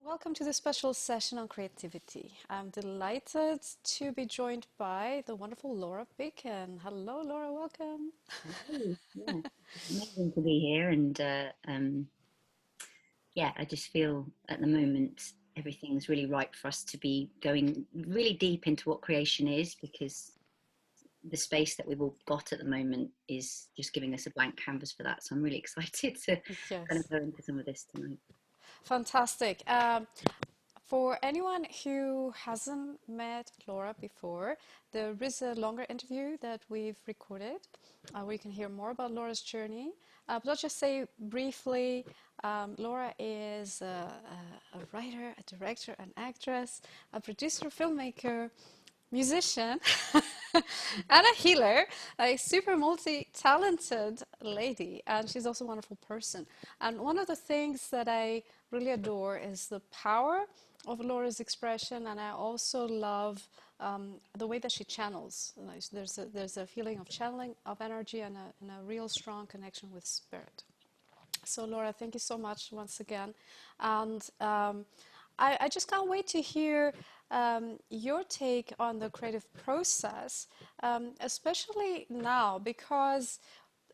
Welcome to the special session on creativity. I'm delighted to be joined by the wonderful Laura Bacon. Hello, Laura, welcome. Hey, yeah, it's amazing to be here, and yeah, I just feel at the moment everything's really ripe for us to be going really deep into what creation is, because the space that we've all got at the moment is just giving us a blank canvas for that. So I'm really excited to kind of Yes, go into some of this tonight. fantastic. For anyone who hasn't met Laura before, there is a longer interview that we've recorded where you can hear more about Laura's journey. But I'll just say briefly, Laura is a writer, a director, an actress, a producer, filmmaker, musician, and a healer, a super multi-talented lady, and she's also a wonderful person. And one of the things that I really adore is the power of Laura's expression, and I also love the way that she channels. Like, there's a feeling of channeling of energy and a real strong connection with spirit. So, Laura, thank you so much once again. And I just can't wait to hear your take on the creative process, especially now because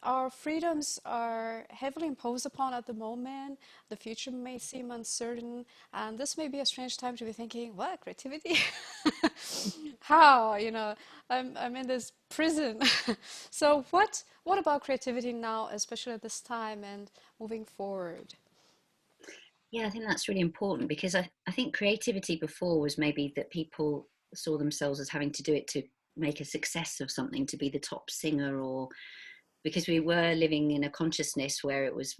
our freedoms are heavily imposed upon at the moment. The future may seem uncertain, and this may be a strange time to be thinking, what, creativity? How? I'm in this prison. So what about creativity now, especially at this time and moving forward? Yeah, I think that's really important, because I think creativity before was maybe that people saw themselves as having to do it to make a success of something, to be the top singer, or because we were living in a consciousness where it was,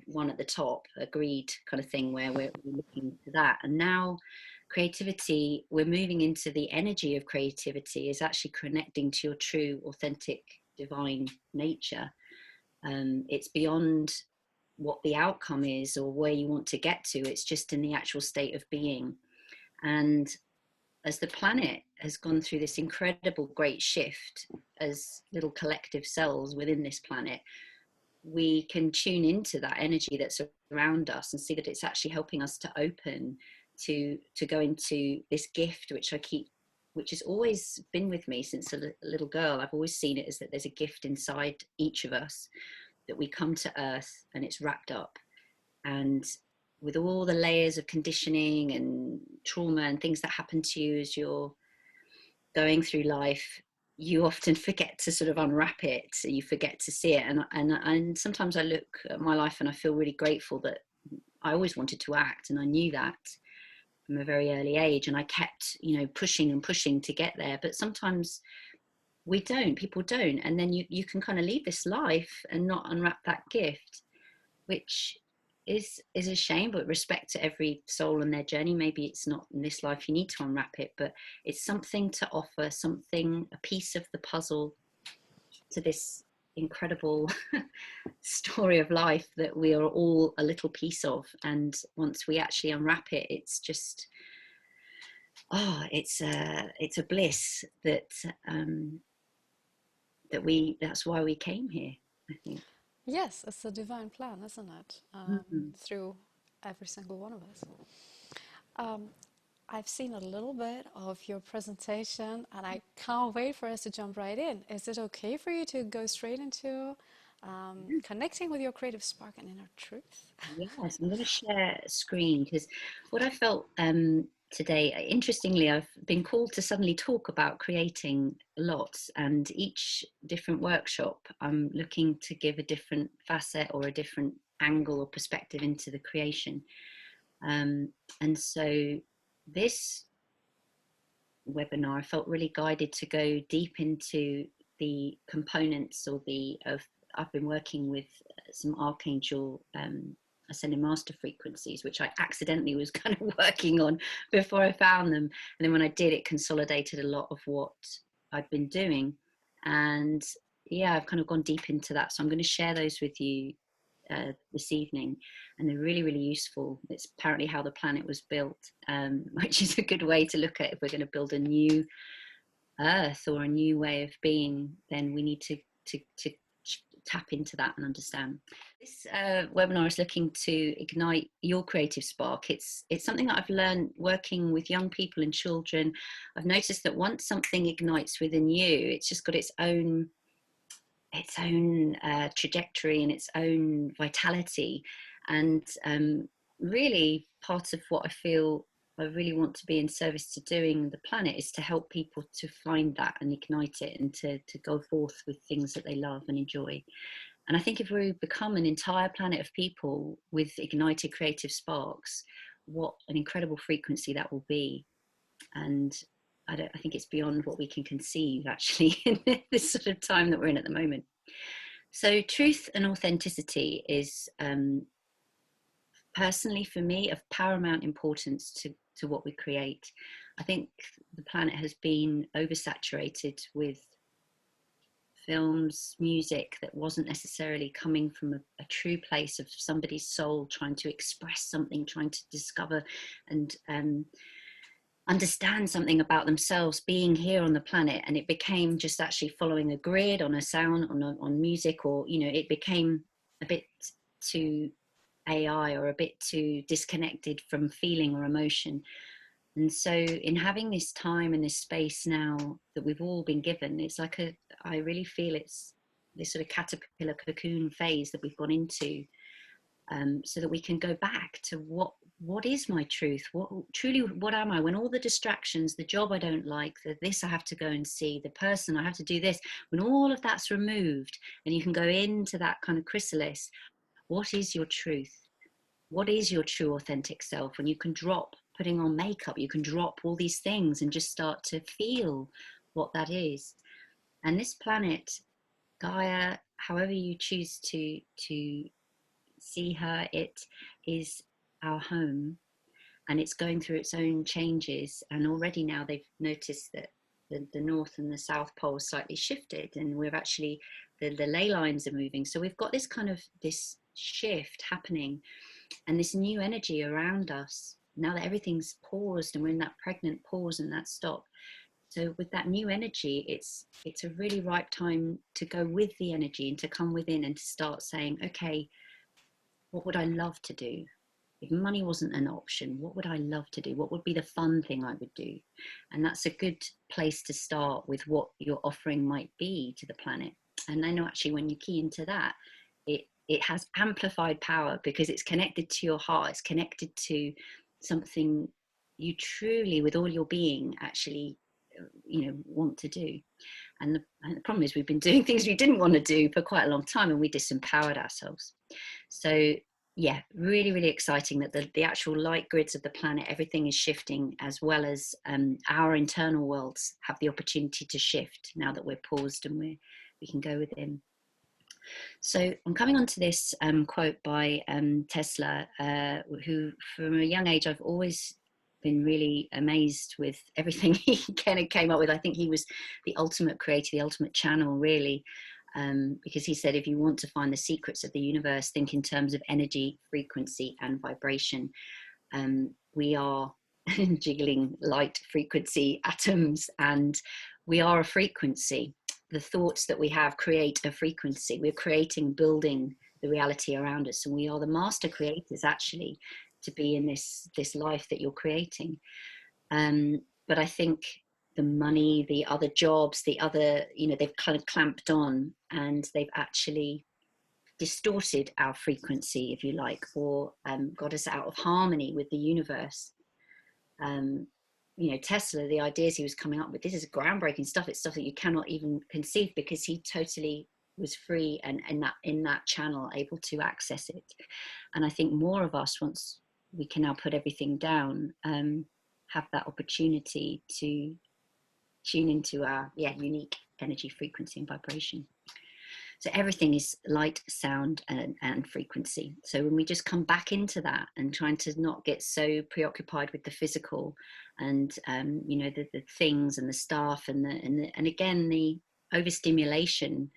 one at the top, agreed kind of thing, where we're looking to that. And now creativity, we're moving into the energy of creativity is actually connecting to your true, authentic, divine nature. It's beyond what the outcome is or where you want to get to. It's just in the actual state of being. And as the planet has gone through this incredible great shift as little collective cells within this planet, we can tune into that energy that's around us and see that it's actually helping us to open to go into this gift, which has always been with me since a little girl. I've always seen it as that there's a gift inside each of us, that we come to earth and it's wrapped up. And with all the layers of conditioning and trauma and things that happen to you as you're going through life, you often forget to sort of unwrap it. So you forget to see it. And sometimes I look at my life and I feel really grateful that I always wanted to act, and I knew that from a very early age, and I kept, pushing and pushing to get there. But sometimes people don't, and then you can kind of leave this life and not unwrap that gift, which is a shame. But respect to every soul and their journey. Maybe it's not in this life you need to unwrap it, but it's something to offer, a piece of the puzzle to this incredible story of life that we are all a little piece of. And once we actually unwrap it, it's just, it's a bliss that that's why we came here, I think. Yes, it's a divine plan, isn't it? Mm-hmm. Through every single one of us. Um, I've seen a little bit of your presentation and I can't wait for us to jump right in. Is it okay for you to go straight into connecting with your creative spark and inner truth? Yes, I'm going to share a screen, because what I felt today, interestingly, I've been called to suddenly talk about creating lots, and each different workshop, I'm looking to give a different facet or a different angle or perspective into the creation. Um, and so this webinar, I felt really guided to go deep into the components or I've been working with some archangel ascending master frequencies, which I accidentally was kind of working on before I found them. And then when I did, it consolidated a lot of what I've been doing. And yeah, I've kind of gone deep into that. So I'm going to share those with you this evening, and they're really, really useful. It's apparently how the planet was built, which is a good way to look at if we're going to build a new Earth or a new way of being. Then we need to tap into that and understand. This webinar is looking to ignite your creative spark. It's something that I've learned working with young people and children. I've noticed that once something ignites within you, it's just got its own trajectory and its own vitality. And really part of what I feel I really want to be in service to doing the planet is to help people to find that and ignite it, and to go forth with things that they love and enjoy. And I think if we become an entire planet of people with ignited creative sparks, what an incredible frequency that will be. And I think it's beyond what we can conceive, actually, in this sort of time that we're in at the moment. So truth and authenticity is personally for me of paramount importance to what we create. I think the planet has been oversaturated with films, music that wasn't necessarily coming from a true place of somebody's soul trying to express something, trying to discover and understand something about themselves being here on the planet. And it became just actually following a grid on a sound, on music, or it became a bit too AI or a bit too disconnected from feeling or emotion. And so in having this time and this space now that we've all been given, it's like I really feel it's this sort of caterpillar cocoon phase that we've gone into, so that we can go back to what is my truth, what am I, when all the distractions, the job I don't like, this I have to go and see, the person I have to do this, when all of that's removed and you can go into that kind of chrysalis, what is your truth? What is your true authentic self? When you can drop putting on makeup, you can drop all these things and just start to feel what that is. And this planet, Gaia, however you choose to see her, it is our home, and it's going through its own changes. And already now they've noticed that the north and the south pole slightly shifted, and we've actually the ley lines are moving. So we've got this kind of this shift happening, and this new energy around us now that everything's paused and we're in that pregnant pause and that stop. So with that new energy, it's a really ripe time to go with the energy and to come within and to start saying, okay, what would I love to do? If money wasn't an option, what would I love to do? What would be the fun thing I would do? And that's a good place to start with what your offering might be to the planet. And I know actually when you key into that, it has amplified power because it's connected to your heart. It's connected to something you truly, with all your being, actually, want to do. And the problem is we've been doing things we didn't want to do for quite a long time, and we disempowered ourselves. So yeah, really, really exciting that the actual light grids of the planet, everything is shifting, as well as our internal worlds have the opportunity to shift now that we're paused and we can go within. So I'm coming on to this quote by Tesla, who from a young age I've always been really amazed with everything he kind of came up with. I think he was the ultimate creator, the ultimate channel, really, because he said, if you want to find the secrets of the universe, think in terms of energy, frequency, and vibration. We are jiggling light frequency atoms, and we are a frequency. The thoughts that we have create a frequency. We're creating, building the reality around us, and we are the master creators, actually, to be in this life that you're creating. But I think the money, the other jobs, the other, they've kind of clamped on, and they've actually distorted our frequency, if you like, or got us out of harmony with the universe. Tesla, the ideas he was coming up with, this is groundbreaking stuff. It's stuff that you cannot even conceive, because he totally was free and in that channel able to access it. And I think more of us, once we can now put everything down, have that opportunity to tune into our unique energy, frequency, and vibration. So everything is light, sound, and frequency. So when we just come back into that and trying to not get so preoccupied with the physical and the things and the stuff and again the overstimulation,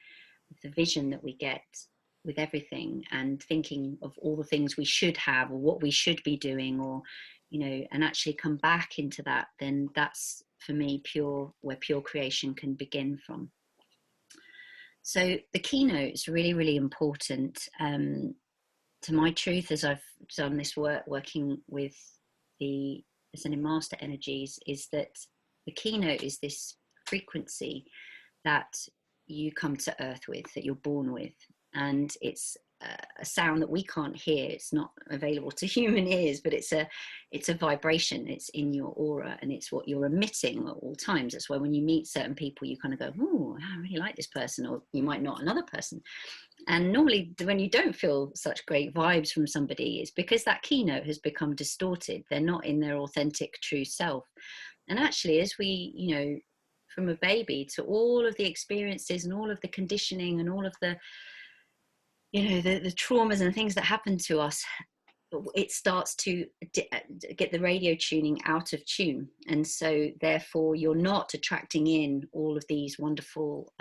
the vision that we get with everything, and thinking of all the things we should have or what we should be doing, or and actually come back into that, then that's for me where pure creation can begin from. So the keynote is really, really important to my truth, as I've done this work working with the ascended master energies, is that the keynote is this frequency that you come to earth with, that you're born with. And it's a sound that we can't hear. It's not available to human ears, but it's a vibration. It's in your aura, and it's what you're emitting at all times. That's why when you meet certain people, you kind of go, oh, I really like this person, or you might not another person. And normally when you don't feel such great vibes from somebody, it's because that keynote has become distorted. They're not in their authentic true self. And actually, as we, you know, from a baby to all of the experiences and all of the conditioning and all of the, you know, the traumas and things that happen to us, it starts to get the radio tuning out of tune. And so therefore you're not attracting in all of these wonderful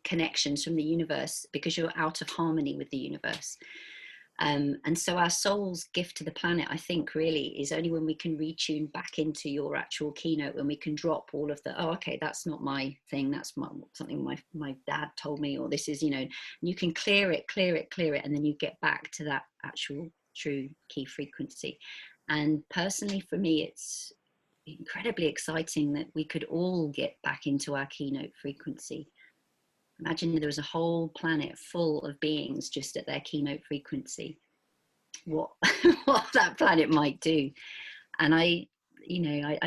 connections from the universe, because you're out of harmony with the universe. And so our soul's gift to the planet, I think, really is only when we can retune back into your actual keynote, when we can drop all of the, oh, okay, that's not my thing, that's something my dad told me, or this is, you know, you can clear it, and then you get back to that actual true key frequency. And personally, for me, it's incredibly exciting that we could all get back into our keynote frequency. Imagine there was a whole planet full of beings just at their keynote frequency. What that planet might do. And I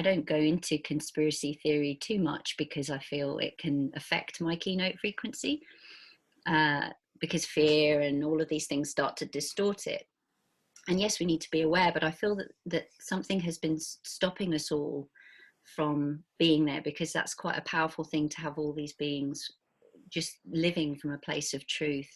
don't go into conspiracy theory too much, because I feel it can affect my keynote frequency, because fear and all of these things start to distort it. And yes, we need to be aware, but I feel that something has been stopping us all from being there, because that's quite a powerful thing to have all these beings just living from a place of truth.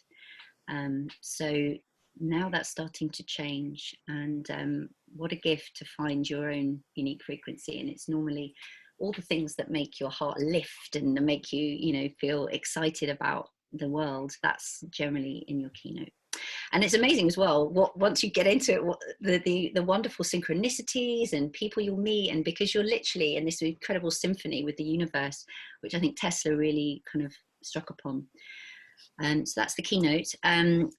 So now that's starting to change, and what a gift to find your own unique frequency. And it's normally all the things that make your heart lift and make you, you know, feel excited about the world. That's generally in your keynote. And it's amazing as well, what once you get into it, the wonderful synchronicities and people you'll meet, and because you're literally in this incredible symphony with the universe, which I think Tesla really kind of struck upon. So that's the keynote.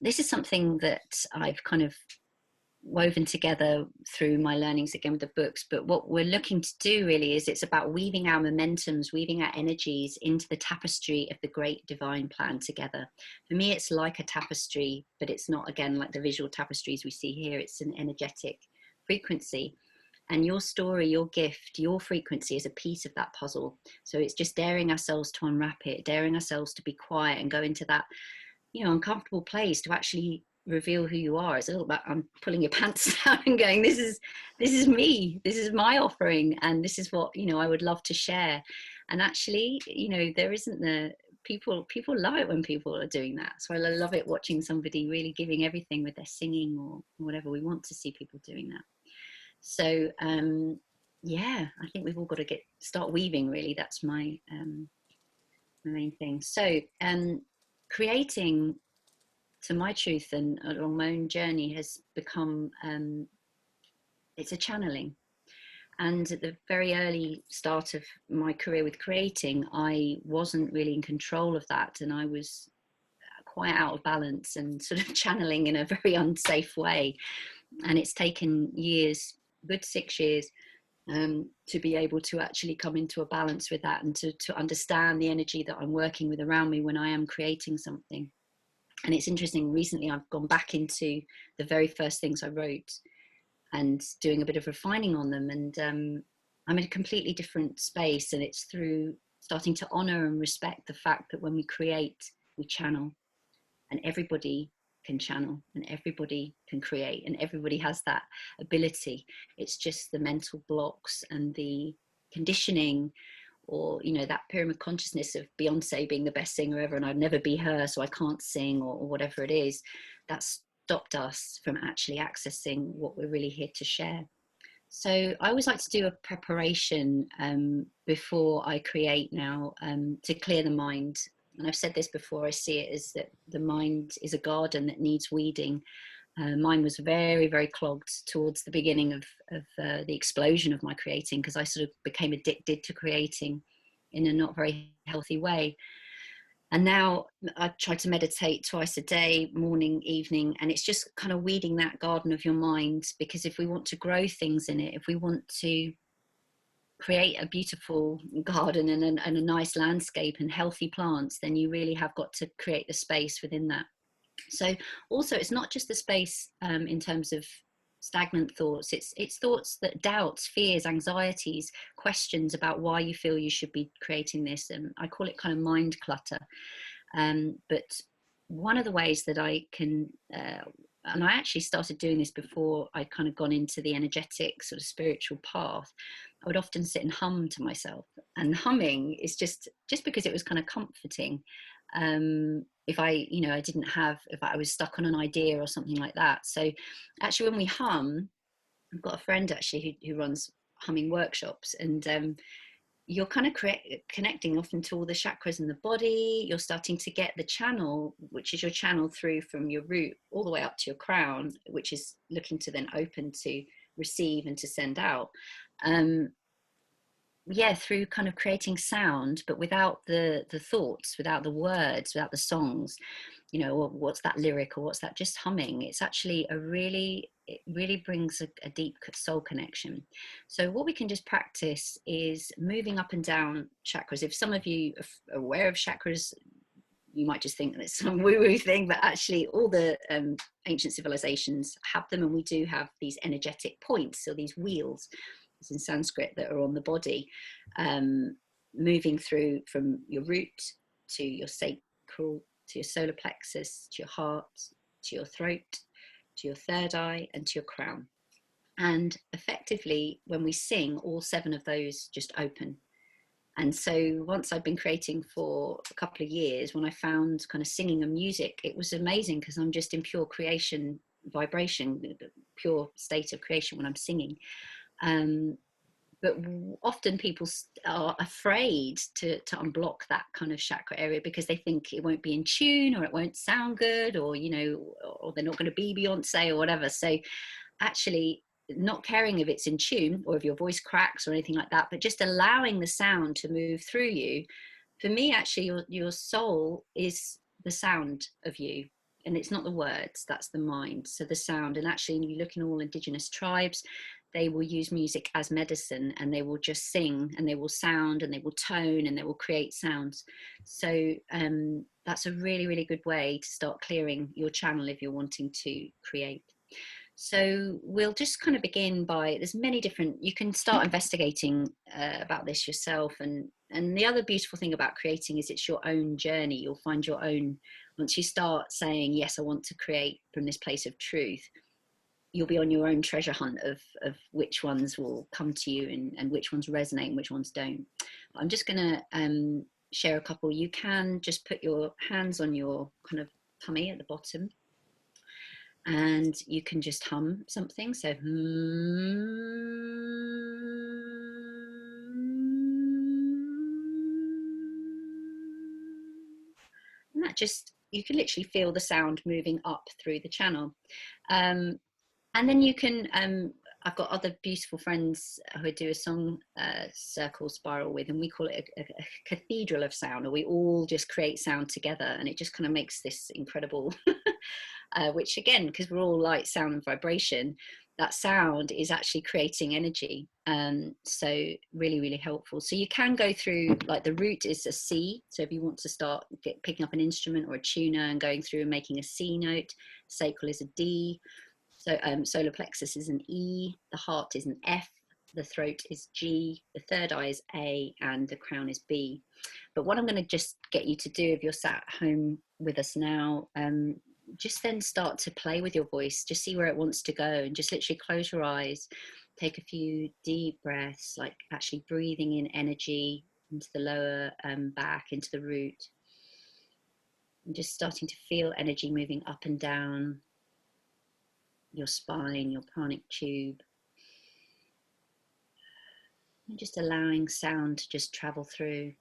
This is something that I've kind of woven together through my learnings again with the books, but what we're looking to do really is, it's about weaving our momentums, weaving our energies into the tapestry of the great divine plan together. For me, it's like a tapestry, but it's not, again, like the visual tapestries we see here. It's an energetic frequency, and your story, your gift, your frequency is a piece of that puzzle. So it's just daring ourselves to unwrap it, daring ourselves to be quiet and go into that, you know, uncomfortable place to actually reveal who you are. It's a little about pulling your pants down and going, this is me, this is my offering, and this is what, you know, I would love to share. And actually, you know, there isn't the people love it when people are doing that. So I love it watching somebody really giving everything with their singing or whatever. We want to see people doing that. So yeah, I think we've all got to start weaving, really. That's my main thing. So creating, to my truth and along my own journey, has become, it's a channeling. And at the very early start of my career with creating, I wasn't really in control of that, and I was quite out of balance and sort of channeling in a very unsafe way. And it's taken years, good 6 years, to be able to actually come into a balance with that, and to understand the energy that I'm working with around me when I am creating something. And it's interesting, recently I've gone back into the very first things I wrote and doing a bit of refining on them. And I'm in a completely different space. And it's through starting to honor and respect the fact that when we create, we channel, and everybody can channel, and everybody can create, and everybody has that ability. It's just the mental blocks and the conditioning, or, you know, that pyramid consciousness of Beyonce being the best singer ever and I'd never be her, so I can't sing, or whatever it is, that stopped us from actually accessing what we're really here to share. So I always like to do a preparation before I create now, to clear the mind. And I've said this before, I see it as that the mind is a garden that needs weeding. Mine was very, very clogged towards the beginning of the explosion of my creating, because I sort of became addicted to creating in a not very healthy way. And now I try to meditate twice a day, morning, evening, and it's just kind of weeding that garden of your mind, because if we want to grow things in it, if we want to create a beautiful garden and a nice landscape and healthy plants, then you really have got to create the space within that. So also, it's not just the space in terms of stagnant thoughts, it's thoughts that doubts, fears, anxieties, questions about why you feel you should be creating this, and I call it kind of mind clutter. But one of the ways that I can and I actually started doing this before I'd kind of gone into the energetic sort of spiritual path. I would often sit and hum to myself, and humming is just because it was kind of comforting. If I, you know, I didn't have, if I was stuck on an idea or something like that. So actually, when we hum, I've got a friend actually who runs humming workshops, and you're kind of connecting often to all the chakras in the body. You're starting to get the channel, which is your channel through from your root all the way up to your crown, which is looking to then open to receive and to send out. Yeah, through kind of creating sound, but without the thoughts, without the words, without the songs, you know, or what's that lyric, or what's that, just humming. It's actually it really brings a deep soul connection. So what we can just practice is moving up and down chakras. If some of you are aware of chakras, you might just think that it's some woo-woo thing, but actually all the ancient civilizations have them, and we do have these energetic points, so these wheels, it's in Sanskrit, that are on the body, moving through from your root to your sacral, to your solar plexus, to your heart, to your throat, to your third eye, and to your crown. And effectively, when we sing, all 7 of those just open. And so once I've been creating for a couple of years, when I found kind of singing and music, it was amazing, because I'm just in pure creation vibration, pure state of creation when I'm singing. But often people are afraid to unblock that kind of chakra area, because they think it won't be in tune, or it won't sound good, or, you know, or they're not going to be Beyonce or whatever. So actually, not caring if it's in tune or if your voice cracks or anything like that, but just allowing the sound to move through you. For me, actually, your soul is the sound of you, and it's not the words, that's the mind. So the sound. And actually, you look in all indigenous tribes, they will use music as medicine, and they will just sing, and they will sound, and they will tone, and they will create sounds. So that's a really, really good way to start clearing your channel if you're wanting to create. So we'll just kind of begin by, there's many different, you can start investigating about this yourself. And the other beautiful thing about creating is it's your own journey. You'll find your own, once you start saying, yes, I want to create from this place of truth, you'll be on your own treasure hunt of which ones will come to you, and which ones resonate and which ones don't. I'm just going to share a couple. You can just put your hands on your kind of tummy at the bottom, and you can just hum something. So and that just, you can literally feel the sound moving up through the channel. And then you can I've got other beautiful friends who I do a song circle spiral with, and we call it a cathedral of sound, or we all just create sound together, and it just kind of makes this incredible which again, because we're all light, sound and vibration, that sound is actually creating energy. So really, really helpful. So you can go through, like the root is a C, so if you want to start picking up an instrument or a tuner and going through and making a C note, sacral is a D, so solar plexus is an E, the heart is an F, the throat is G, the third eye is A, and the crown is B. But what I'm going to just get you to do, if you're sat at home with us now, just then start to play with your voice, just see where it wants to go, and just literally close your eyes, take a few deep breaths, like actually breathing in energy into the lower back, into the root, and just starting to feel energy moving up and down your spine, your pranic tube, and just allowing sound to just travel through.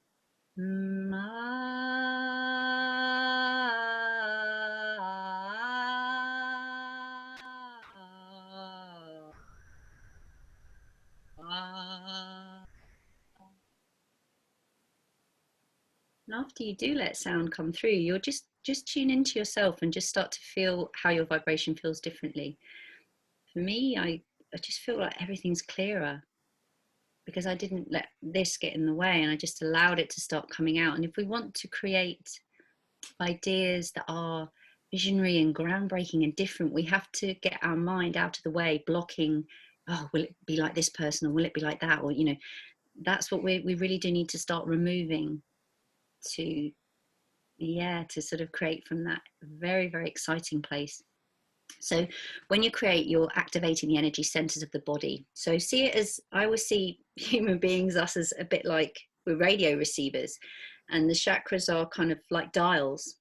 after you do let sound come through, you'll just tune into yourself and just start to feel how your vibration feels differently. For me, I just feel like everything's clearer because I didn't let this get in the way, and I just allowed it to start coming out. And if we want to create ideas that are visionary and groundbreaking and different, we have to get our mind out of the way, blocking, oh, will it be like this person, or will it be like that, or, you know, that's what we really do need to start removing to, yeah, to sort of create from that very, very exciting place. So when you create, you're activating the energy centers of the body. So see it as, I always see human beings, us, as a bit like we're radio receivers, and the chakras are kind of like dials.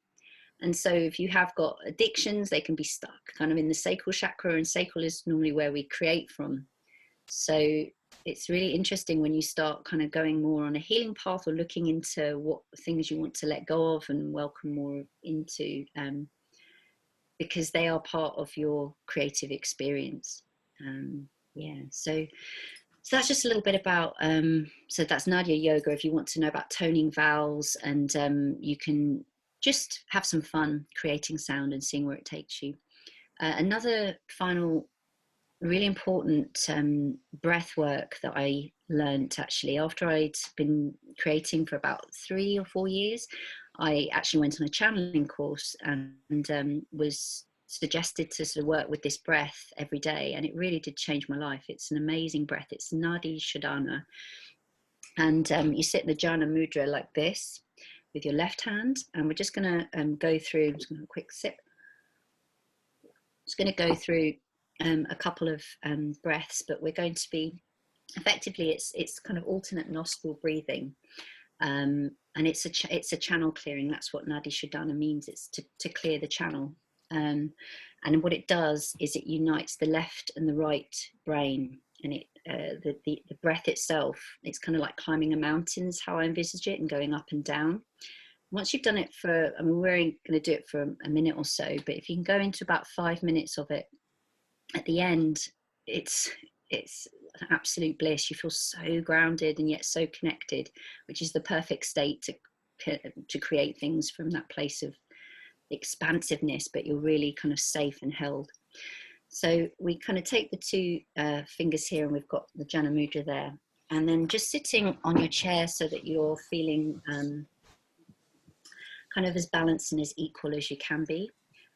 And so if you have got addictions, they can be stuck kind of in the sacral chakra, and sacral is normally where we create from. So it's really interesting when you start kind of going more on a healing path, or looking into what things you want to let go of and welcome more into, because they are part of your creative experience. Yeah, so that's just a little bit about, so that's Nadia Yoga. If you want to know about toning vowels, and you can just have some fun creating sound and seeing where it takes you. Another final really important breath work that I learned, actually, after I'd been creating for about 3 or 4 years, I actually went on a channeling course, and was suggested to sort of work with this breath every day, and it really did change my life. It's an amazing breath. It's Nadi Shodhana, and you sit in the Jhana Mudra like this with your left hand, and we're just going to go through, I'm just going to have a quick sip. Just going to go through a couple of breaths, but we're going to be, effectively, it's kind of alternate nostril breathing, and it's a channel clearing. That's what Nadi Shodhana means. It's to clear the channel, and what it does is it unites the left and the right brain, and it the breath itself, it's kind of like climbing a mountain is how I envisage it, and going up and down. Once you've done it for, I mean, we're going to do it for a minute or so, but if you can go into about 5 minutes of it, at the end, it's absolute bliss. You feel so grounded and yet so connected, which is the perfect state to create things from that place of expansiveness, but you're really kind of safe and held. So we kind of take the two fingers here, and we've got the Jhana Mudra there, and then just sitting on your chair so that you're feeling kind of as balanced and as equal as you can be.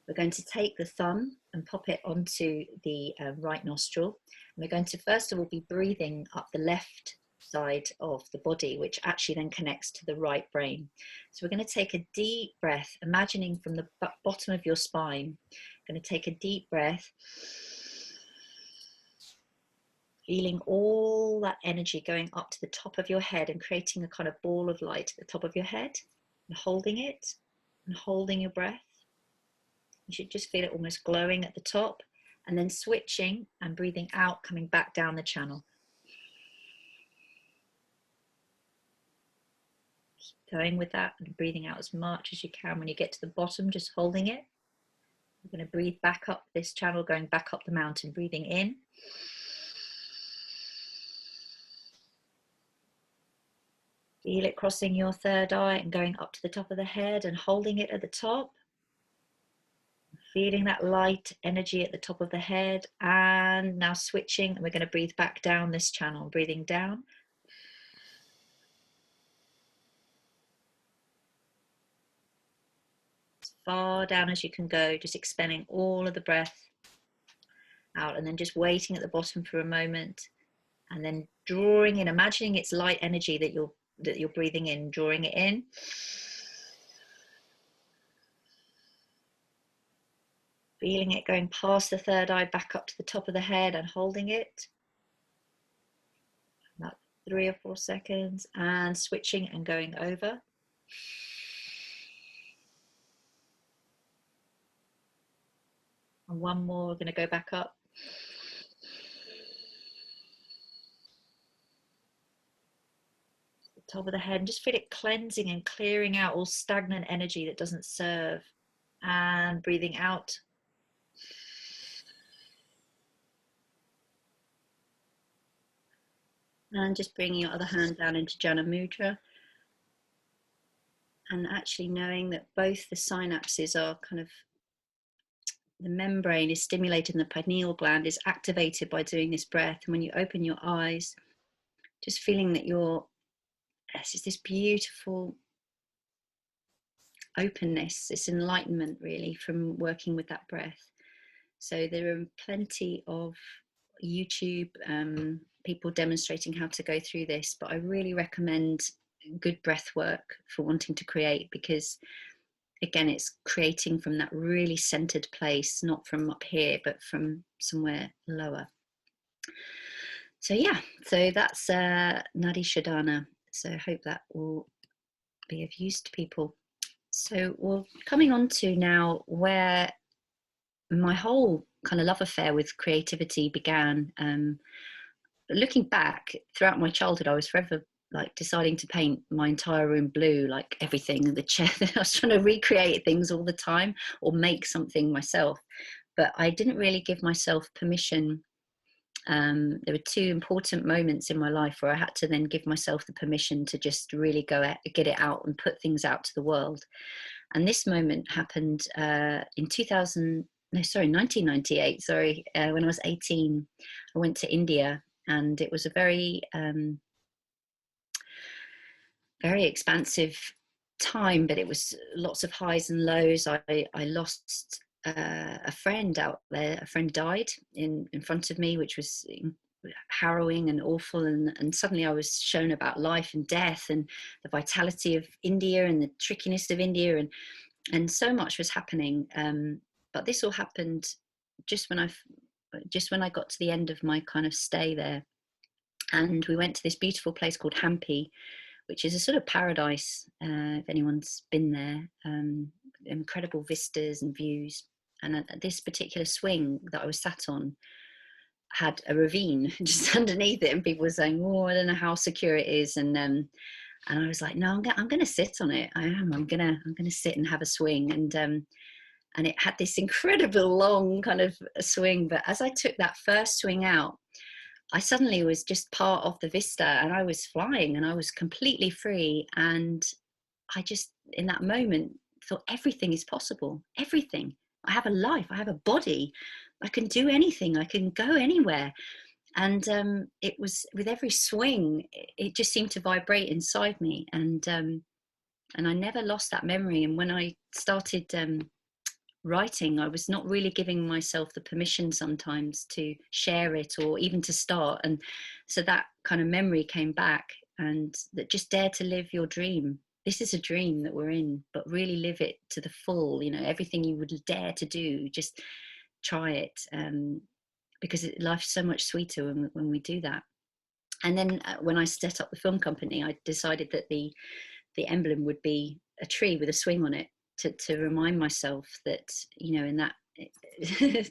We're going to take the thumb and pop it onto the right nostril. And we're going to, first of all, be breathing up the left side of the body, which actually then connects to the right brain. So we're going to take a deep breath, imagining from the bottom of your spine. We're going to take a deep breath, feeling all that energy going up to the top of your head and creating a kind of ball of light at the top of your head, and holding it and holding your breath. You should just feel it almost glowing at the top, and then switching and breathing out, coming back down the channel. Keep going with that and breathing out as much as you can. When you get to the bottom, just holding it. We're going to breathe back up this channel, going back up the mountain, breathing in. Feel it crossing your third eye and going up to the top of the head and holding it at the top. Feeling that light energy at the top of the head, and now switching, and we're going to breathe back down this channel, breathing down. As far down as you can go, just expelling all of the breath out, and then just waiting at the bottom for a moment, and then drawing in, imagining it's light energy that you're breathing in, drawing it in. Feeling it going past the third eye, back up to the top of the head, and holding it. About 3 or 4 seconds, and switching and going over. And one more, we're going to go back up. The top of the head, and just feel it cleansing and clearing out all stagnant energy that doesn't serve. And breathing out. And just bringing your other hand down into Jhana Mudra. and actually knowing that both the synapses are kind of, the membrane is stimulated and the pineal gland is activated by doing this breath. And when you open your eyes, just feeling that it's just this beautiful openness, this enlightenment really from working with that breath. So there are plenty of YouTube people demonstrating how to go through this, but I really recommend good breath work for wanting to create, because again, it's creating from that really centered place, not from up here, but from somewhere lower. So yeah, so that's Nadi Shodhana. So I hope that will be of use to people. So we're coming on to now where my whole kind of love affair with creativity began. Looking back throughout my childhood, I was forever like deciding to paint my entire room blue, like everything, the chair. I was trying to recreate things all the time or make something myself, but I didn't really give myself permission. There were two important moments in my life where I had to then give myself the permission to just really get it out and put things out to the world. And this moment happened in 1998, when I was 18. I went to India, and it was a very, very expansive time, but it was lots of highs and lows. I lost a friend out there. A friend died in front of me, which was harrowing and awful. And suddenly I was shown about life and death and the vitality of India and the trickiness of India, and so much was happening. But this all happened just when I got to the end of my kind of stay there, and we went to this beautiful place called Hampi, which is a sort of paradise, if anyone's been there. Incredible vistas and views. And this particular swing that I was sat on had a ravine just underneath it, and people were saying, "Oh, I don't know how secure it is." And I was like, "No, I'm going to sit on it. I am. I'm going to sit and have a swing." And it had this incredible long kind of swing. But as I took that first swing out, I suddenly was just part of the vista, and I was flying and I was completely free. And I just, in that moment, thought everything is possible. Everything. I have a life. I have a body. I can do anything. I can go anywhere. And it was with every swing, it just seemed to vibrate inside me. And I never lost that memory. And when I started writing, I was not really giving myself the permission sometimes to share it or even to start. And so that kind of memory came back, and that just dare to live your dream. This is a dream that we're in, but really live it to the full. Everything you would dare to do, just try it, because life's so much sweeter when we do that. And then when I set up the film company, I decided that the emblem would be a tree with a swing on it, to remind myself that, in that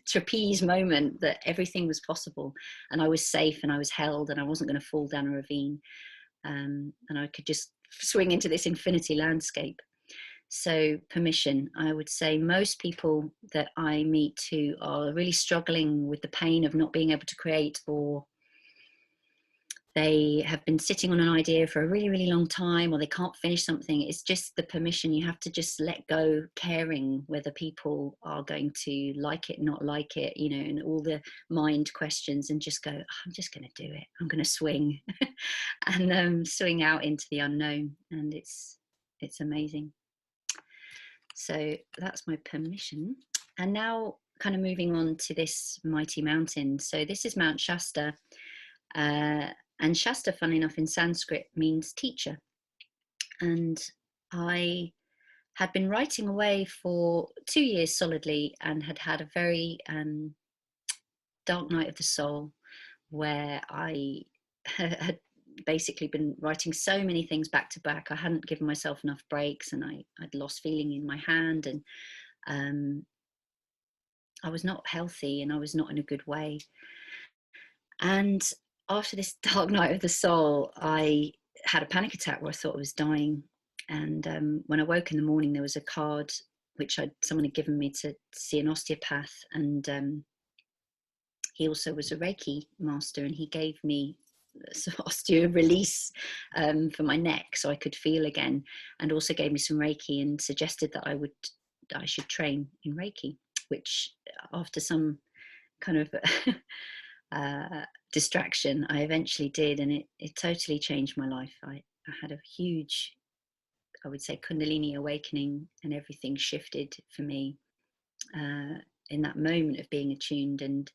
trapeze moment, that everything was possible, and I was safe and I was held, and I wasn't going to fall down a ravine, and I could just swing into this infinity landscape. So permission. I would say most people that I meet who are really struggling with the pain of not being able to create, or they have been sitting on an idea for a really, really long time, or they can't finish something, it's just the permission. You have to just let go caring whether people are going to like it, not like it, and all the mind questions, and just go, I'm just going to do it. I'm going to swing and swing out into the unknown. And it's amazing. So that's my permission. And now kind of moving on to this mighty mountain. So this is Mount Shasta. And Shasta, funny enough, in Sanskrit means teacher. And I had been writing away for 2 years solidly, and had a very dark night of the soul, where I had basically been writing so many things back to back. I hadn't given myself enough breaks, and I'd lost feeling in my hand, and I was not healthy, and I was not in a good way. And after this dark night of the soul, I had a panic attack where I thought I was dying. And when I woke in the morning, there was a card which someone had given me to see an osteopath. And he also was a Reiki master, and he gave me sort of osteo release for my neck, so I could feel again, and also gave me some Reiki and suggested that I should train in Reiki, which after some kind of distraction, I eventually did, and it totally changed my life. I had a huge, I would say, Kundalini awakening, and everything shifted for me in that moment of being attuned, and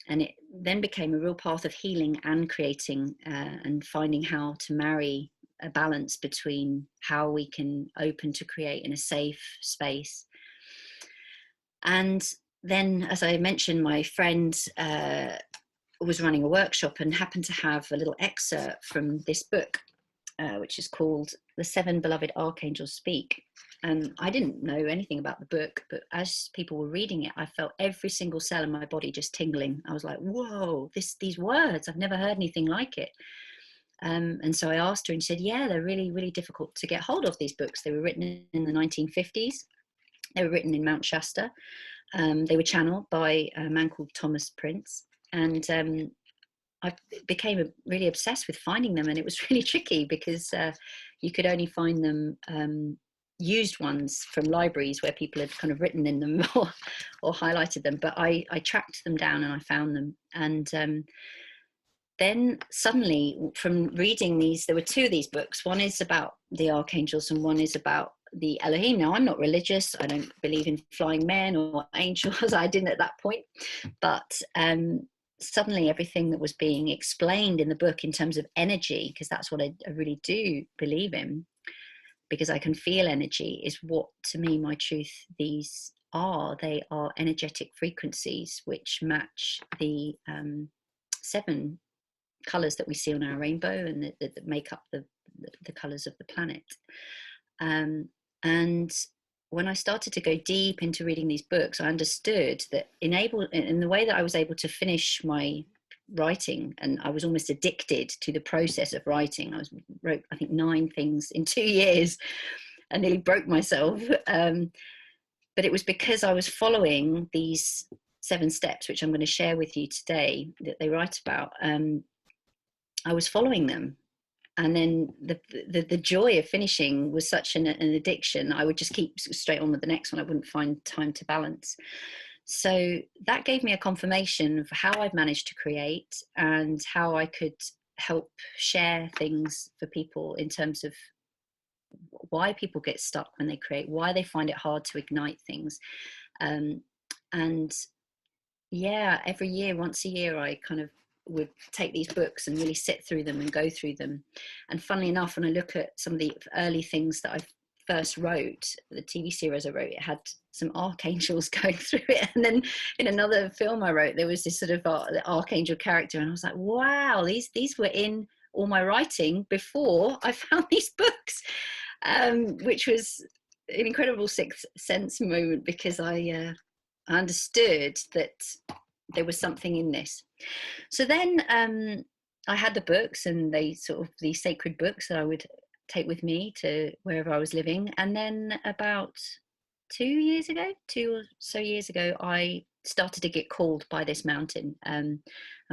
it then became a real path of healing and creating and finding how to marry a balance between how we can open to create in a safe space. And then, as I mentioned, my friend was running a workshop and happened to have a little excerpt from this book, which is called The Seven Beloved Archangels Speak. And I didn't know anything about the book, but as people were reading it, I felt every single cell in my body just tingling. I was like, whoa, these words, I've never heard anything like it. And so I asked her, and she said, yeah, they're really, really difficult to get hold of, these books. They were written in the 1950s. They were written in Mount Shasta. They were channeled by a man called Thomas Prince. And I became really obsessed with finding them, and it was really tricky because you could only find them used ones from libraries where people had kind of written in them or highlighted them. But I tracked them down and I found them. And then suddenly, from reading these, there were two of these books. One is about the archangels and one is about the Elohim. Now, I'm not religious. I don't believe in flying men or angels. I didn't at that point. But suddenly everything that was being explained in the book in terms of energy, because that's what I really do believe in, because I can feel energy, is what, to me, my truth, these are. They are energetic frequencies which match the 7 colors that we see on our rainbow and that make up the colors of the planet. And when I started to go deep into reading these books, I understood that in the way that I was able to finish my writing, and I was almost addicted to the process of writing. Wrote, I think, 9 things in 2 years and nearly broke myself. But it was because I was following these 7 steps, which I'm going to share with you today, that they write about. I was following them. And then the joy of finishing was such an addiction. I would just keep straight on with the next one. I wouldn't find time to balance. So that gave me a confirmation of how I've managed to create and how I could help share things for people in terms of why people get stuck when they create, why they find it hard to ignite things. And yeah, every year, once a year, I kind of would take these books and really sit through them and go through them. And funnily enough, when I look at some of the early things that I first wrote, the TV series I wrote, it had some archangels going through it. And then in another film I wrote, there was this sort of the archangel character, and I was like, wow, these were in all my writing before I found these books, which was an incredible sixth sense moment, because I understood that there was something in this. So then I had the books, and they sort of these sacred books that I would take with me to wherever I was living. And then about 2 or so years ago, I started to get called by this mountain. And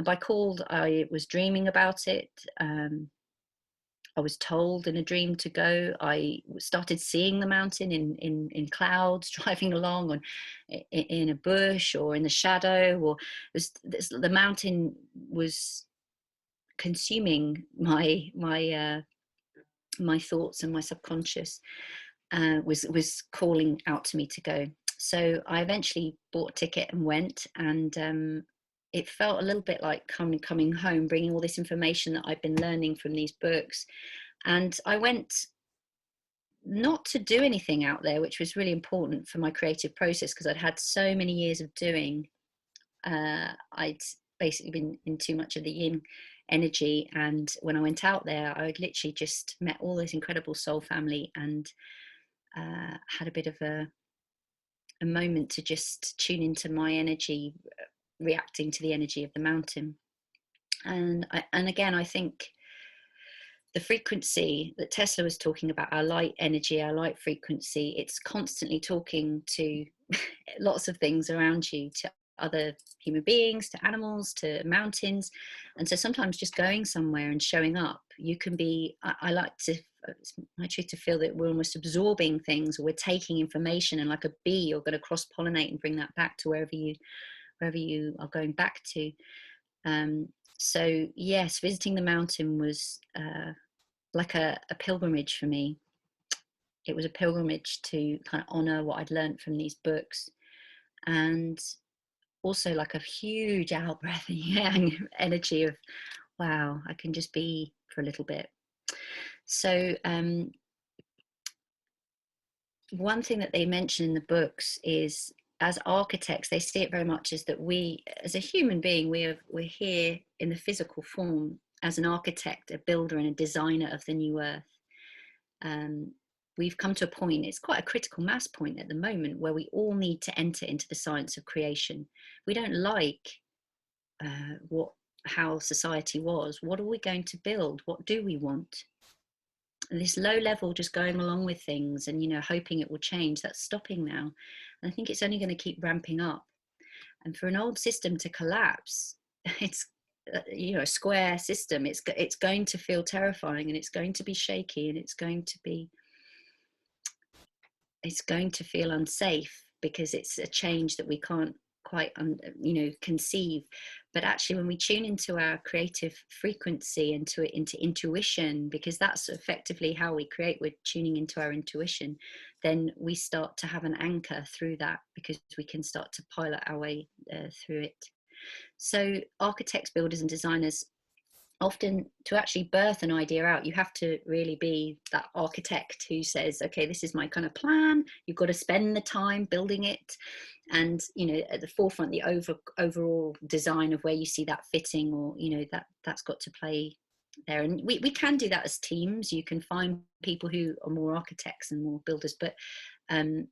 by called, I was dreaming about it. I was told in a dream to go. I started seeing the mountain in clouds, driving along, or in a bush, or in the shadow, or the mountain was consuming my thoughts, and my subconscious was calling out to me to go. So I eventually bought a ticket and went, and it felt a little bit like coming home, bringing all this information that I've been learning from these books. And I went not to do anything out there, which was really important for my creative process, because I'd had so many years of doing. I'd basically been in too much of the yin energy, and when I went out there, I'd literally just met all this incredible soul family, and had a bit of a moment to just tune into my energy, reacting to the energy of the mountain. And again, I think the frequency that Tesla was talking about, our light energy, our light frequency, it's constantly talking to lots of things around you to other human beings, to animals, to mountains. And so sometimes just going somewhere and showing up, you can be, I like to, it's my truth to feel that we're almost absorbing things, or we're taking information, and like a bee, you're going to cross-pollinate and bring that back to wherever you are going back to. So yes, visiting the mountain was like a pilgrimage for me. It was a pilgrimage to kind of honor what I'd learned from these books, and also like a huge out breath and yang energy of, wow, I can just be for a little bit. So one thing that they mention in the books is, as architects, they see it very much as that we, as a human being, we're here in the physical form as an architect, a builder, and a designer of the new earth. We've come to a point, it's quite a critical mass point at the moment, where we all need to enter into the science of creation. We don't like how society was. What are we going to build? What do we want? And this low level, just going along with things and, hoping it will change, that's stopping now. And I think it's only going to keep ramping up. And for an old system to collapse, it's, a square system, it's going to feel terrifying, and it's going to be shaky, and it's going to feel unsafe, because it's a change that we can't quite conceive. But actually, when we tune into our creative frequency, into intuition, because that's effectively how we create, we're tuning into our intuition, then we start to have an anchor through that, because we can start to pilot our way through it. So architects, builders and designers, often, to actually birth an idea out, you have to really be that architect who says, okay, this is my kind of plan. You've got to spend the time building it, and at the forefront, the overall design of where you see that fitting, or that's got to play there. And we can do that as teams. You can find people who are more architects and more builders, but the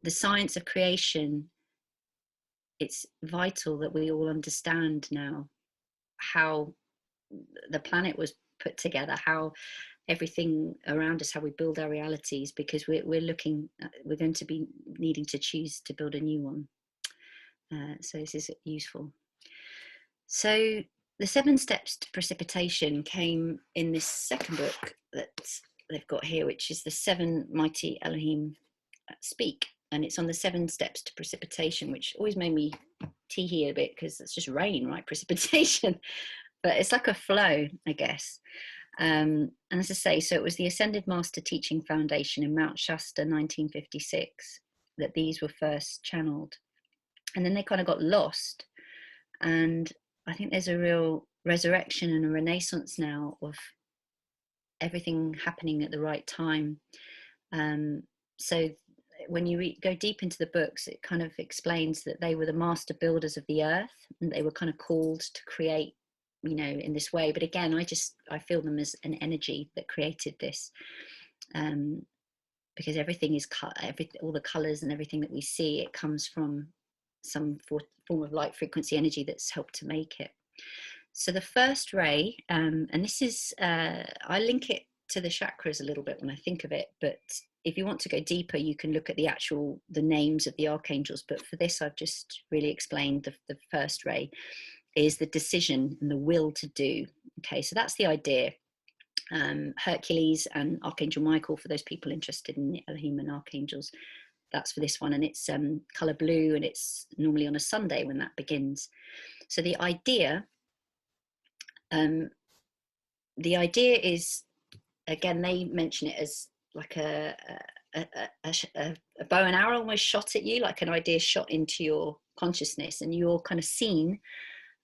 science of creation, it's vital that we all understand now how the planet was put together, how everything around us, how we build our realities, because we're going to be needing to choose to build a new one. So this is useful. So the 7 steps to precipitation came in this second book that they've got here, which is the 7 mighty Elohim speak, and it's on the 7 steps to precipitation, which always made me tee-hee a bit, because it's just rain, right? Precipitation. But it's like a flow, I guess. And as I say, so it was the Ascended Master Teaching Foundation in Mount Shasta, 1956, that these were first channeled. And then they kind of got lost. And I think there's a real resurrection and a renaissance now of everything happening at the right time. So when you go deep into the books, it kind of explains that they were the master builders of the earth, and they were kind of called to create, in this way. But again, I feel them as an energy that created this, because everything is all the colors and everything that we see, it comes from some form of light frequency energy that's helped to make it. So the first ray, and this is, I link it to the chakras a little bit when I think of it, but if you want to go deeper, you can look at the names of the archangels. But for this, I've just really explained the first ray is the decision and the will to do. Okay, so that's the idea. Hercules and Archangel Michael, for those people interested in the Elohim and archangels, that's for this one, and it's color blue, and it's normally on a Sunday when that begins. So the idea is, again, they mention it as like a bow and arrow almost shot at you, like an idea shot into your consciousness, and you're kind of seen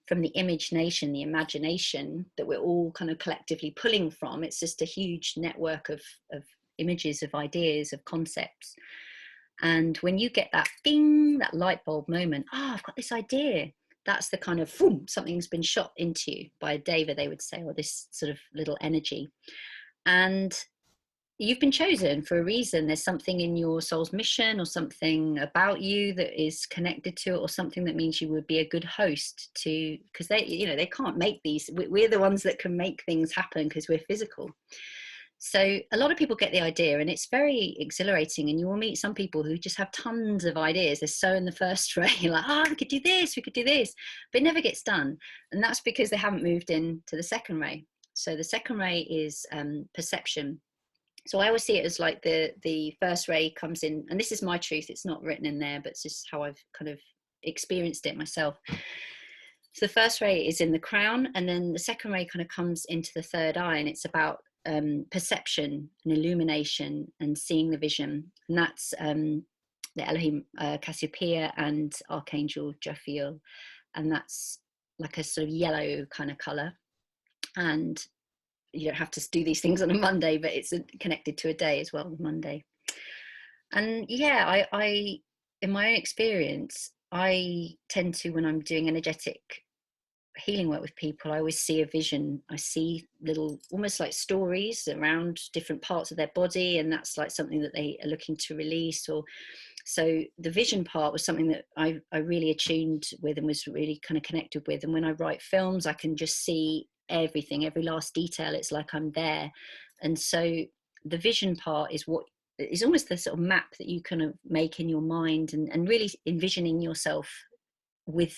from the imagination, the imagination that we're all kind of collectively pulling from. It's just a huge network of images, of ideas, of concepts. And when you get that bing, that light bulb moment, I've got this idea. That's the kind of boom, something's been shot into you by a deva, they would say, or this sort of little energy. And you've been chosen for a reason. There's something in your soul's mission, or something about you that is connected to it, or something that means you would be a good host to, because they can't make these. We're the ones that can make things happen, because we're physical. So a lot of people get the idea, and it's very exhilarating, and you will meet some people who just have tons of ideas. They're so in the first ray, like, oh, we could do this, we could do this, but it never gets done. And that's because they haven't moved into the second ray. So the second ray is perception. So I always see it as like the first ray comes in, and this is my truth, it's not written in there, but it's just how I've kind of experienced it myself. So the first ray is in the crown, and then the second ray kind of comes into the third eye, and it's about perception and illumination and seeing the vision. And that's the Elohim Cassiopeia and Archangel Jophiel, and that's like a sort of yellow kind of color. And you don't have to do these things on a Monday, but it's connected to a day as well, Monday. And yeah, I in my own experience, I tend to, when I'm doing energetic healing work with people, I always see a vision. I see little, almost like stories around different parts of their body, and that's like something that they are looking to release. Or so the vision part was something that I really attuned with and was really kind of connected with. And when I write films, I can just see everything, every last detail. It's like I'm there. And so the vision part is what is almost the sort of map that you kind of make in your mind, and really envisioning yourself with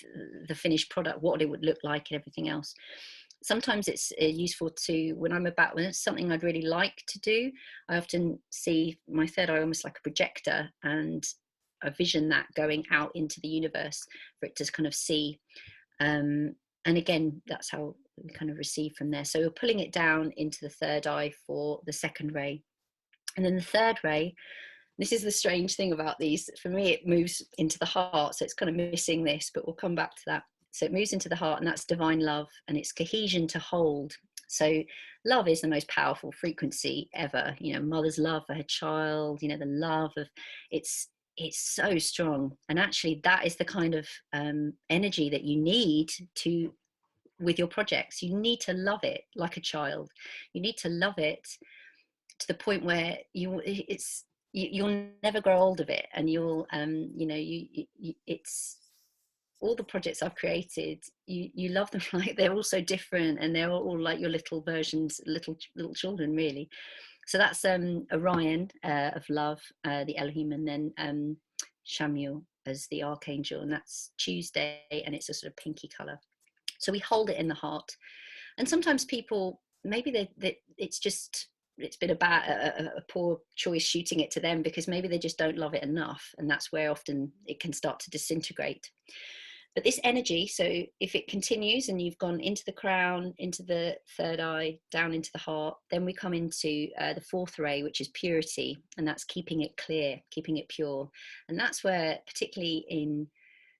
the finished product, what it would look like and everything else. Sometimes it's useful to, when it's something I'd really like to do, I often see my third eye almost like a projector, and I vision that going out into the universe for it to kind of see. And again, that's how we kind of receive from there. So we're pulling it down into the third eye for the second ray. And then the third ray, this is the strange thing about these. For me, it moves into the heart. So it's kind of missing this, but we'll come back to that. So it moves into the heart, and that's divine love, and it's cohesion to hold. So love is the most powerful frequency ever. You know, mother's love for her child, you know, the love of it's so strong. And actually that is the kind of energy that you need to, with your projects, you need to love it like a child. You need to love it to the point where you'll never grow old of it, and you'll you know, it's all the projects I've created, you love them like they're all so different, and they're all like your little versions, little children really. So that's Orion of love, the Elohim, and then Shamuel as the archangel, and that's Tuesday, and it's a sort of pinky color. So we hold it in the heart. And sometimes people, maybe it's been a poor choice shooting it to them, because maybe they just don't love it enough, and that's where often it can start to disintegrate. But this energy, so if it continues and you've gone into the crown, into the third eye, down into the heart, then we come into the fourth ray, which is purity, and that's keeping it clear, keeping it pure. And that's where, particularly in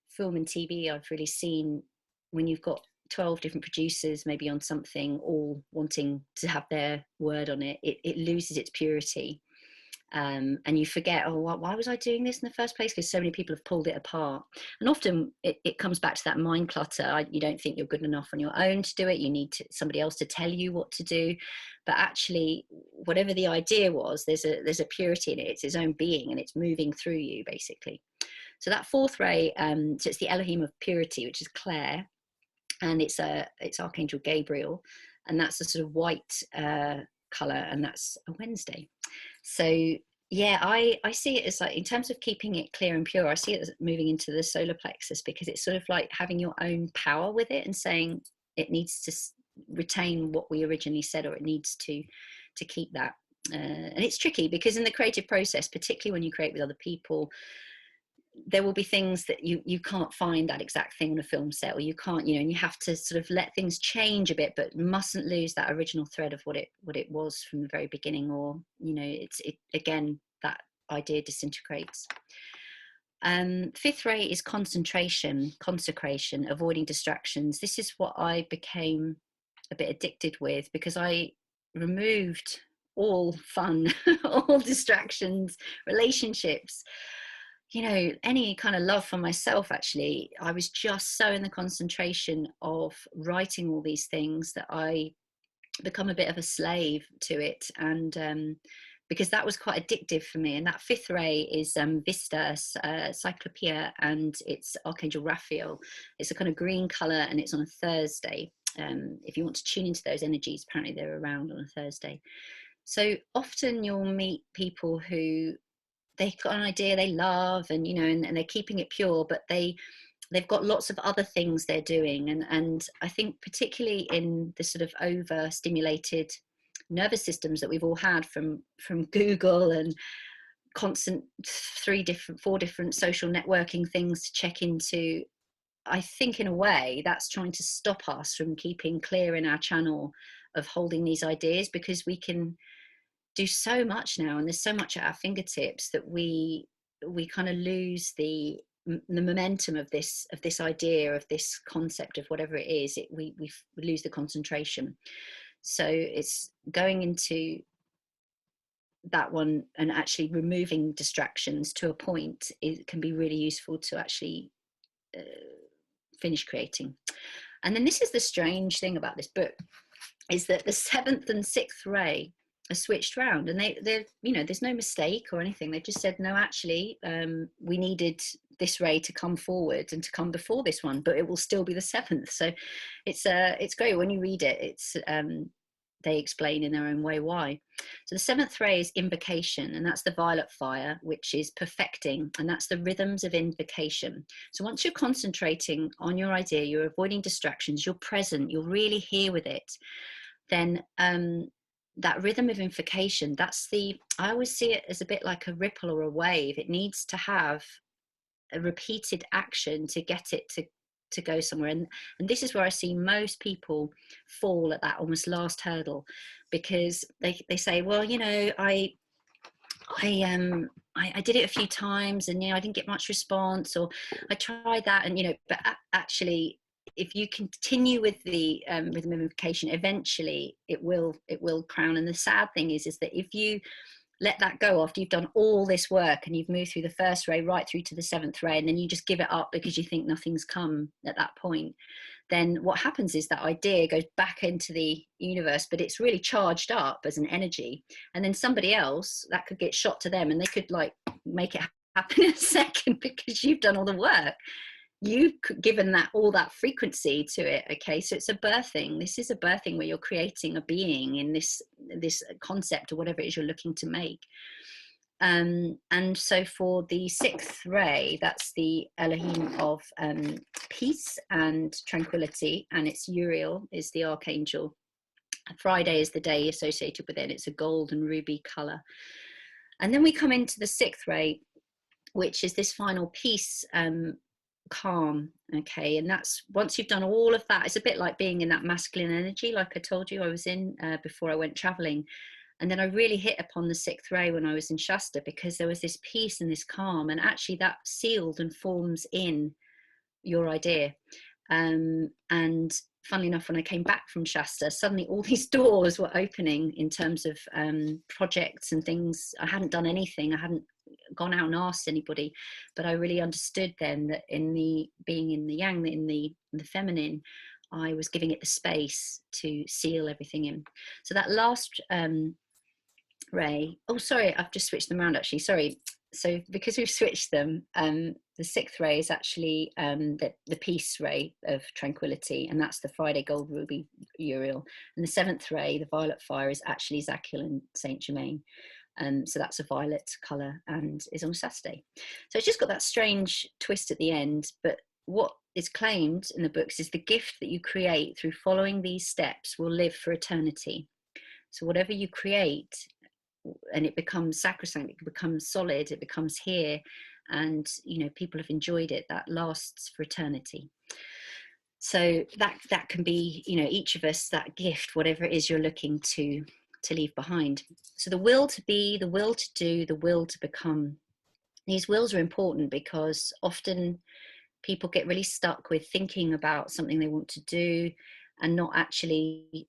film and TV, I've really seen, when you've got 12 different producers maybe on something, all wanting to have their word on it, it loses its purity. And you forget, oh, why was I doing this in the first place? Because so many people have pulled it apart. And often it comes back to that mind clutter. You don't think you're good enough on your own to do it. You need somebody else to tell you what to do. But actually, whatever the idea was, there's a purity in it. It's its own being, and it's moving through you, basically. So that fourth ray, so it's the Elohim of purity, which is Claire, and it's Archangel Gabriel, and that's a sort of white color, and that's a Wednesday. So yeah, I see it as, like, in terms of keeping it clear and pure, I see it as moving into the solar plexus, because it's sort of like having your own power with it and saying it needs to retain what we originally said, or it needs to keep that. And it's tricky, because in the creative process, particularly when you create with other people, there will be things that you can't find that exact thing on a film set, or you can't, you know, and you have to sort of let things change a bit, but mustn't lose that original thread of what it was from the very beginning, or, you know, it again, that idea disintegrates. Fifth ray is concentration, consecration, avoiding distractions. This is what I became a bit addicted with, because I removed all fun, all distractions, relationships, you know, any kind of love for myself. Actually, I was just so in the concentration of writing all these things that I become a bit of a slave to it. And because that was quite addictive for me. And that fifth ray is Vista Cyclopea, and it's Archangel Raphael. It's a kind of green color, and it's on a Thursday. If you want to tune into those energies, apparently they're around on a Thursday. So often you'll meet people who they've got an idea they love, and and they're keeping it pure, but they've got lots of other things they're doing, and I think particularly in the sort of overstimulated nervous systems that we've all had from Google and constant four different social networking things to check into, I think in a way that's trying to stop us from keeping clear in our channel of holding these ideas, because we can do so much now and there's so much at our fingertips that we kind of lose the momentum of this idea, of this concept, of whatever it is. We lose the concentration. So it's going into that one and actually removing distractions to a point. It can be really useful to actually uh, finish creating. And then this is the strange thing about this book, is that the seventh and sixth ray are switched around, and they're there's no mistake or anything. They've just said, no, actually, we needed this ray to come forward and to come before this one, but it will still be the seventh. So it's great when you read it. It's they explain in their own way why. So the seventh ray is invocation, and that's the violet fire, which is perfecting, and that's the rhythms of invocation. So once you're concentrating on your idea, you're avoiding distractions, you're present, you're really here with it, then that rhythm of invocation, I always see it as a bit like a ripple or a wave. It needs to have a repeated action to get it to go somewhere. And this is where I see most people fall at that almost last hurdle, because they say, well, I did it a few times and I didn't get much response, or I tried that, and but actually, if you continue with the rhythm of invocation, eventually it will crown. And the sad thing is that if you let that go after you've done all this work and you've moved through the first ray right through to the seventh ray, and then you just give it up because you think nothing's come at that point, then what happens is that idea goes back into the universe, but it's really charged up as an energy, and then somebody else, that could get shot to them and they could like make it happen in a second because you've done all the work. You've given that all that frequency to it. Okay, so it's a birthing. This is a birthing where you're creating a being in this concept or whatever it is you're looking to make. And so for the sixth ray, that's the Elohim of peace and tranquility, and it's Uriel is the archangel. Friday is the day associated with it. It's a gold and ruby color. And then we come into the sixth ray, which is this final peace, calm. Okay, and that's once you've done all of that, it's a bit like being in that masculine energy, like I told you I was in before I went traveling. And then I really hit upon the sixth ray when I was in Shasta, because there was this peace and this calm, and actually that sealed and forms in your idea. And funnily enough, when I came back from Shasta, suddenly all these doors were opening in terms of projects and things. I hadn't done anything. I hadn't gone out and asked anybody, but I really understood then that in the being in the yang, in the feminine, I was giving it the space to seal everything in. So that last ray, oh sorry, I've just switched them around actually, sorry. So because we've switched them, the sixth ray is actually the peace ray of tranquility, and that's the Friday gold ruby Uriel. And the seventh ray, the violet fire, is actually Zakiel and Saint Germain. So that's a violet colour and is on Saturday. So it's just got that strange twist at the end. But what is claimed in the books is the gift that you create through following these steps will live for eternity. So whatever you create, and it becomes sacrosanct, it becomes solid, it becomes here, and people have enjoyed it, that lasts for eternity. So that can be each of us, that gift, whatever it is you're looking to leave behind. So the will to be, the will to do, the will to become, these wills are important because often people get really stuck with thinking about something they want to do and not actually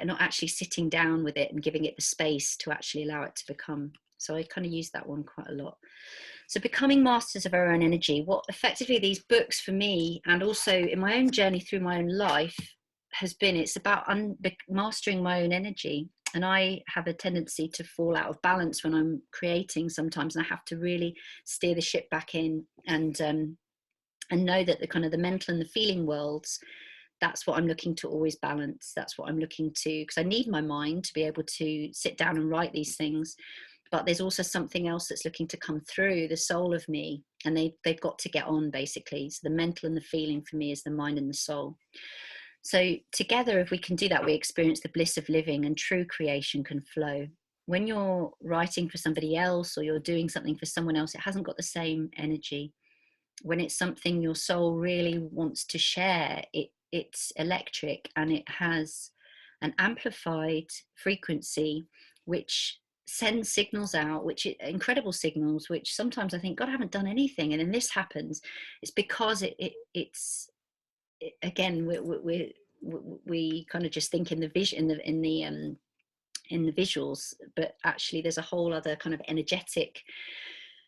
not actually sitting down with it and giving it the space to actually allow it to become. So I kind of use that one quite a lot. So becoming masters of our own energy, what effectively these books for me, and also in my own journey through my own life, has been, it's about mastering my own energy. And I have a tendency to fall out of balance when I'm creating sometimes, and I have to really steer the ship back in and know that the kind of the mental and the feeling worlds, that's what I'm looking to always balance. That's what I'm looking to, because I need my mind to be able to sit down and write these things. But there's also something else that's looking to come through, the soul of me, and they've got to get on, basically. So the mental and the feeling for me is the mind and the soul. So together, if we can do that, we experience the bliss of living, and true creation can flow. When you're writing for somebody else or you're doing something for someone else, it hasn't got the same energy. When it's something your soul really wants to share, it's electric, and it has an amplified frequency which sends signals out, which incredible signals, which sometimes I think, God, I haven't done anything, and then this happens. It's because again, we kind of just think in the vision, in the visuals, but actually there's a whole other kind of energetic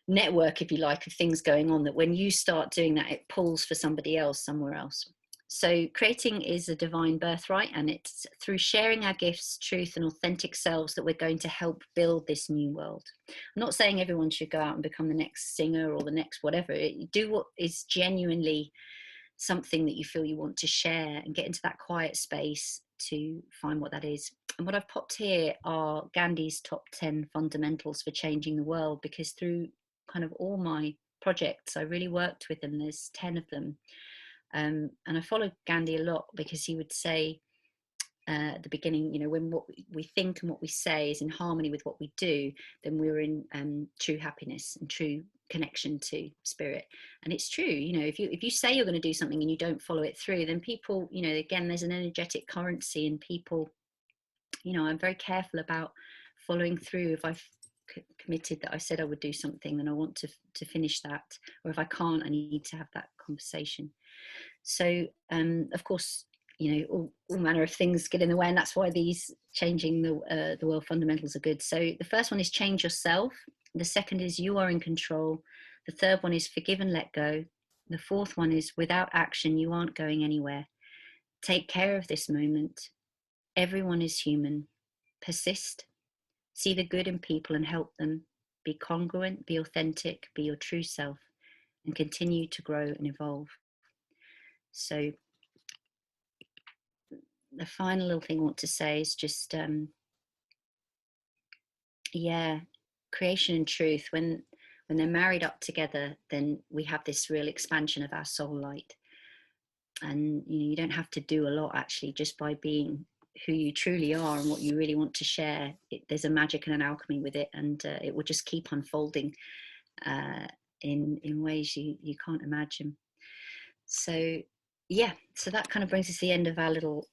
network, if you like, of things going on, that when you start doing that, it pulls for somebody else somewhere else. So creating is a divine birthright, and it's through sharing our gifts, truth, and authentic selves that we're going to help build this new world. I'm not saying everyone should go out and become the next singer or the next whatever. Do what is genuinely something that you feel you want to share, and get into that quiet space to find what that is. And what I've popped here are Gandhi's top 10 fundamentals for changing the world, because through kind of all my projects, I really worked with them. There's 10 of them. And I followed Gandhi a lot, because he would say at the beginning, when what we think and what we say is in harmony with what we do, then we're in true happiness and true connection to spirit. And it's true, if you say you're going to do something and you don't follow it through, then people, again, there's an energetic currency, and people, I'm very careful about following through. If I've committed that I said I would do something, then I want to finish that. Or if I can't, I need to have that conversation. So of course, all manner of things get in the way, and that's why these changing the world fundamentals are good. So the first one is change yourself. The second is you are in control. The third one is forgive and let go. The fourth one is without action you aren't going anywhere. Take care of this moment. Everyone is human. Persist. See the good in people and help them. Be congruent, be authentic, be your true self, and continue to grow and evolve. So the final little thing I want to say is just, yeah, creation and truth. When they're married up together, then we have this real expansion of our soul light. And you don't have to do a lot, actually, just by being who you truly are and what you really want to share. There's a magic and an alchemy with it, and it will just keep unfolding in ways you can't imagine. So yeah, so that kind of brings us to the end of our little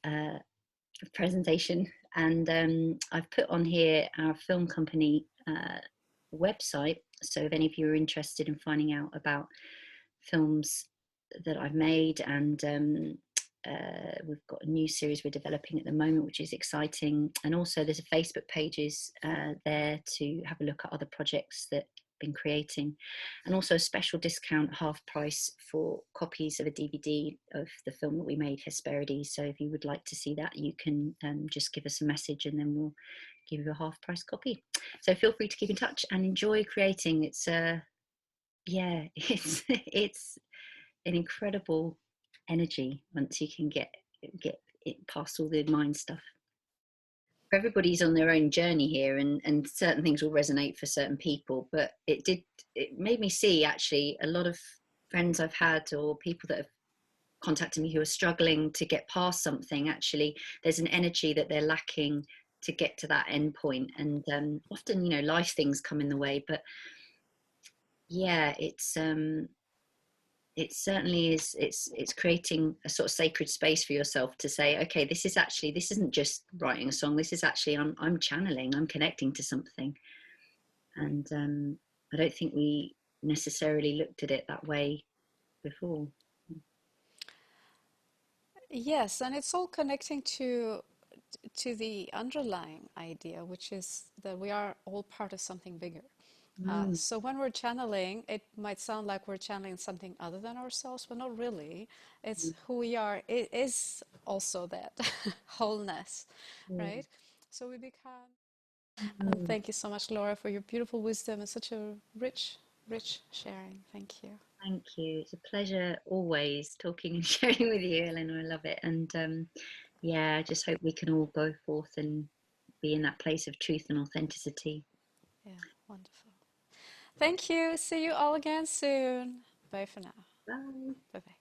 presentation. And I've put on here our film company website, so if any of you are interested in finding out about films that I've made, and we've got a new series we're developing at the moment, which is exciting. And also there's a Facebook pages there to have a look at other projects that been creating, and also a special discount, half price, for copies of a DVD of the film that we made, Hesperides. So if you would like to see that, you can just give us a message, and then we'll give you a half price copy. So feel free to keep in touch and enjoy creating. It's yeah, it's an incredible energy once you can get it past all the mind stuff. Everybody's on their own journey here, and certain things will resonate for certain people, but it made me see, actually, a lot of friends I've had, or people that have contacted me, who are struggling to get past something. Actually, there's an energy that they're lacking to get to that end point. And often, life things come in the way, but yeah, it certainly is. It's creating a sort of sacred space for yourself to say, okay, this isn't just writing a song. This is actually, I'm channeling, I'm connecting to something. And I don't think we necessarily looked at it that way before. Yes, and it's all connecting to the underlying idea, which is that we are all part of something bigger. Mm. So when we're channeling, it might sound like we're channeling something other than ourselves, but not really. It's who we are. It is also that wholeness, Mm. right? So we become. And Mm. thank you so much, Laura, for your beautiful wisdom and such a rich, rich sharing. Thank you. Thank you. It's a pleasure always talking and sharing with you, Eleanor. I love it. And yeah, I just hope we can all go forth and be in that place of truth and authenticity. Yeah, wonderful. Thank you. See you all again soon. Bye for now. Bye. Bye bye.